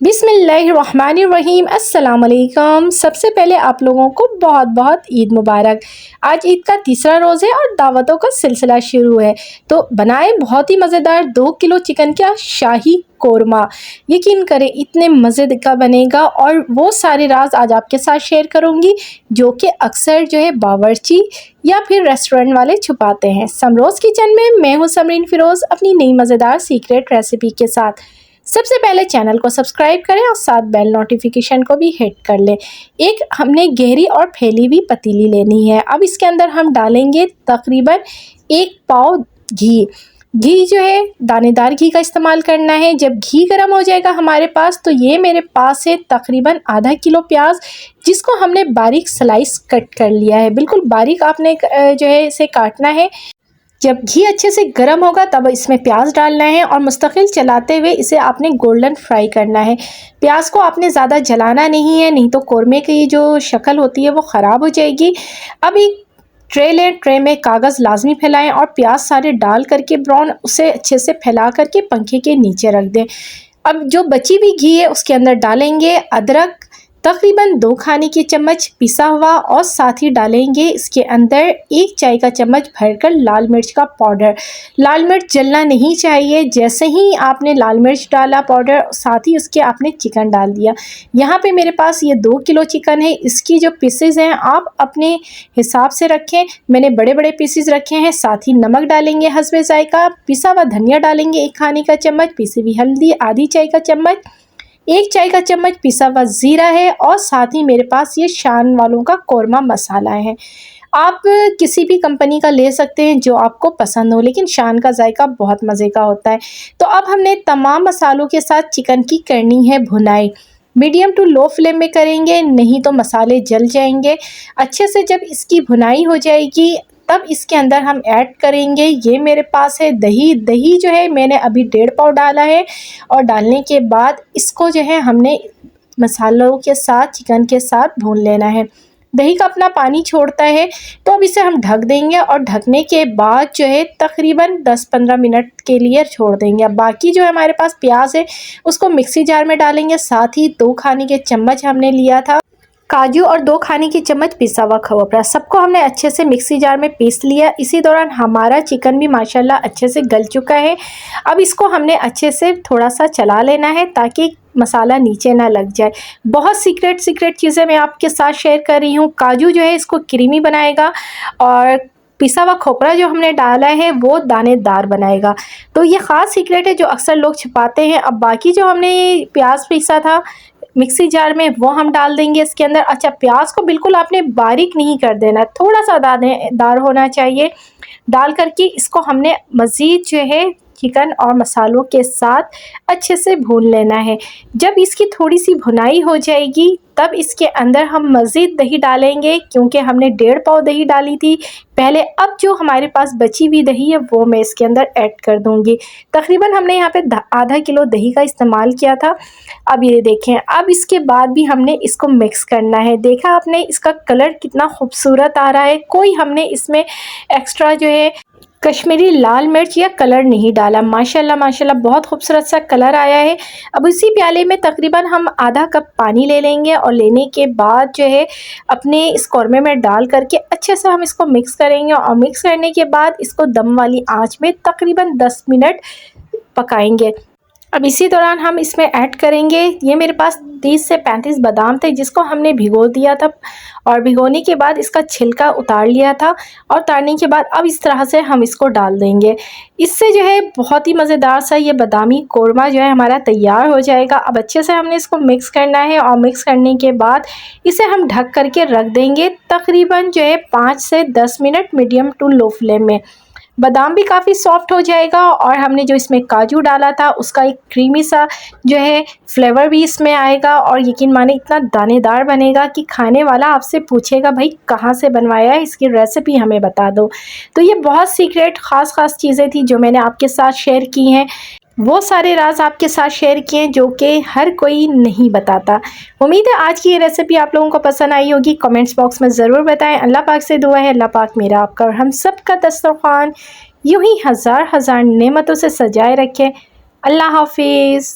बिस्मिल्लाहिर्रहमानिर्रहीम। अस्सलाम वालेकुम। सबसे पहले आप लोगों को बहुत बहुत ईद मुबारक। आज ईद का तीसरा रोज़ है और दावतों का सिलसिला शुरू है। तो बनाए बहुत ही मज़ेदार 2 किलो चिकन का शाही कोरमा। यकीन करें इतने मज़े का बनेगा और वो सारे राज आज आपके साथ शेयर करूँगी जो कि अक्सर जो है बावर्ची या फिर रेस्टोरेंट वाले छुपाते हैं। समरोज़ किचन में मैं हूँ समरीन फ़िरोज़ अपनी नई मज़ेदार सीक्रेट रेसिपी के साथ। सबसे पहले चैनल को सब्सक्राइब करें और साथ बेल नोटिफिकेशन को भी हिट कर लें। एक हमने गहरी और फैली हुई पतीली लेनी है। अब इसके अंदर हम डालेंगे तकरीबन 1 पाव घी। घी जो है दानेदार घी का इस्तेमाल करना है। जब घी गर्म हो जाएगा हमारे पास तो ये मेरे पास है तकरीबन आधा किलो प्याज, जिसको हमने बारीक स्लाइस कट कर लिया है। बिल्कुल बारीक आपने जो है इसे काटना है। जब घी अच्छे से गर्म होगा तब इसमें प्याज डालना है और मुस्तकिल चलाते हुए इसे आपने गोल्डन फ्राई करना है। प्याज को आपने ज़्यादा जलाना नहीं है, नहीं तो कोरमे की जो शक्ल होती है वो ख़राब हो जाएगी। अब एक ट्रे लें, ट्रे में कागज़ लाजमी फैलाएं और प्याज सारे डाल करके ब्राउन उसे अच्छे से फैला करके पंखे के नीचे रख दें। अब जो बची हुई घी है उसके अंदर डालेंगे अदरक, तकरीबन 2 खाने की चम्मच पिसा हुआ, और साथ ही डालेंगे इसके अंदर 1 चाय का चम्मच भरकर लाल मिर्च का पाउडर। लाल मिर्च जलना नहीं चाहिए। जैसे ही आपने लाल मिर्च डाला पाउडर, साथ ही उसके आपने चिकन डाल दिया। यहाँ पे मेरे पास ये 2 किलो चिकन है। इसकी जो पीसेस हैं आप अपने हिसाब से रखें। मैंने बड़े बड़े पीसेस रखे हैं। साथ ही नमक डालेंगे हस्बे जायका, पिसा हुआ धनिया डालेंगे 1 खाने का चम्मच, पिसी हुई हल्दी आधी चाय का चम्मच, 1 चाय का चम्मच पिसा हुआ ज़ीरा है, और साथ ही मेरे पास ये शान वालों का कोरमा मसाला है। आप किसी भी कंपनी का ले सकते हैं जो आपको पसंद हो, लेकिन शान का जायका बहुत मज़े का होता है। तो अब हमने तमाम मसालों के साथ चिकन की करनी है भुनाई। मीडियम टू लो फ्लेम में करेंगे, नहीं तो मसाले जल जाएंगे। अच्छे से जब इसकी भुनाई हो जाएगी तब इसके अंदर हम ऐड करेंगे, ये मेरे पास है दही। दही जो है मैंने अभी 1.5 पाव डाला है, और डालने के बाद इसको जो है हमने मसालों के साथ चिकन के साथ भून लेना है। दही का अपना पानी छोड़ता है, तो अब इसे हम ढक देंगे और ढकने के बाद जो है तकरीबन 10-15 मिनट के लिए छोड़ देंगे। अब बाकी जो है हमारे पास प्याज है उसको मिक्सी जार में डालेंगे। साथ ही 2 खाने के चम्मच हमने लिया था काजू और 2 खाने की चम्मच पिसा हुआ खवपरा, सबको हमने अच्छे से मिक्सी जार में पीस लिया। इसी दौरान हमारा चिकन भी माशाल्लाह अच्छे से गल चुका है। अब इसको हमने अच्छे से थोड़ा सा चला लेना है ताकि मसाला नीचे ना लग जाए। बहुत सीक्रेट चीज़ें मैं आपके साथ शेयर कर रही हूँ। काजू जो है इसको क्रीमी बनाएगा, और पिसा हुआ खोपरा जो हमने डाला है वो दानेदार बनाएगा। तो ये ख़ास सीक्रेट है जो अक्सर लोग छुपाते हैं। अब बाकी जो हमने प्याज पीसा था मिक्सी जार में वो हम डाल देंगे इसके अंदर। अच्छा, प्याज को बिल्कुल आपने बारीक नहीं कर देना, थोड़ा सा दानेदार होना चाहिए। डाल करके इसको हमने मज़ीद जो है चिकन और मसालों के साथ अच्छे से भून लेना है। जब इसकी थोड़ी सी भुनाई हो जाएगी तब इसके अंदर हम मज़ीद दही डालेंगे, क्योंकि हमने 1.5 पाव दही डाली थी पहले। अब जो हमारे पास बची हुई दही है वो मैं इसके अंदर ऐड कर दूंगी। तकरीबन हमने यहाँ पे आधा किलो दही का इस्तेमाल किया था। अब ये देखें, अब इसके बाद भी हमने इसको मिक्स करना है। देखा आपने इसका कलर कितना खूबसूरत आ रहा है। कोई हमने इसमें एक्स्ट्रा जो है कश्मीरी लाल मिर्च या कलर नहीं डाला। माशाल्लाह बहुत खूबसूरत सा कलर आया है। अब इसी प्याले में तकरीबन हम आधा कप पानी ले लेंगे, और लेने के बाद जो है अपने इस कौरमे में डाल करके अच्छे से हम इसको मिक्स करेंगे, और मिक्स करने के बाद इसको दम वाली आंच में तकरीबन 10 मिनट पकाएंगे। अब इसी दौरान हम इसमें ऐड करेंगे, ये मेरे पास 30 से 35 बादाम थे जिसको हमने भिगो दिया था, और भिगोने के बाद इसका छिलका उतार लिया था, और उतारने के बाद अब इस तरह से हम इसको डाल देंगे। इससे जो है बहुत ही मज़ेदार सा ये बादामी कोरमा जो है हमारा तैयार हो जाएगा। अब अच्छे से हमने इसको मिक्स करना है, और मिक्स करने के बाद इसे हम ढक करके रख देंगे तकरीबन जो है 5 से 10 minute medium to low flame में। बादाम भी काफ़ी सॉफ्ट हो जाएगा, और हमने जो इसमें काजू डाला था उसका एक क्रीमी सा जो है फ्लेवर भी इसमें आएगा, और यकीन माने इतना दानेदार बनेगा कि खाने वाला आपसे पूछेगा भाई कहाँ से बनवाया है, इसकी रेसिपी हमें बता दो। तो ये बहुत सीक्रेट ख़ास चीज़ें थी जो मैंने आपके साथ शेयर की हैं। वो सारे राज आपके साथ शेयर किए जो कि हर कोई नहीं बताता। उम्मीद है आज की ये रेसिपी आप लोगों को पसंद आई होगी। कमेंट्स बॉक्स में ज़रूर बताएं। अल्लाह पाक से दुआ है अल्लाह पाक मेरा आपका और हम सब का दस्तरखान यूं ही हज़ार हज़ार नेमतों से सजाए रखे। अल्लाह हाफिज़।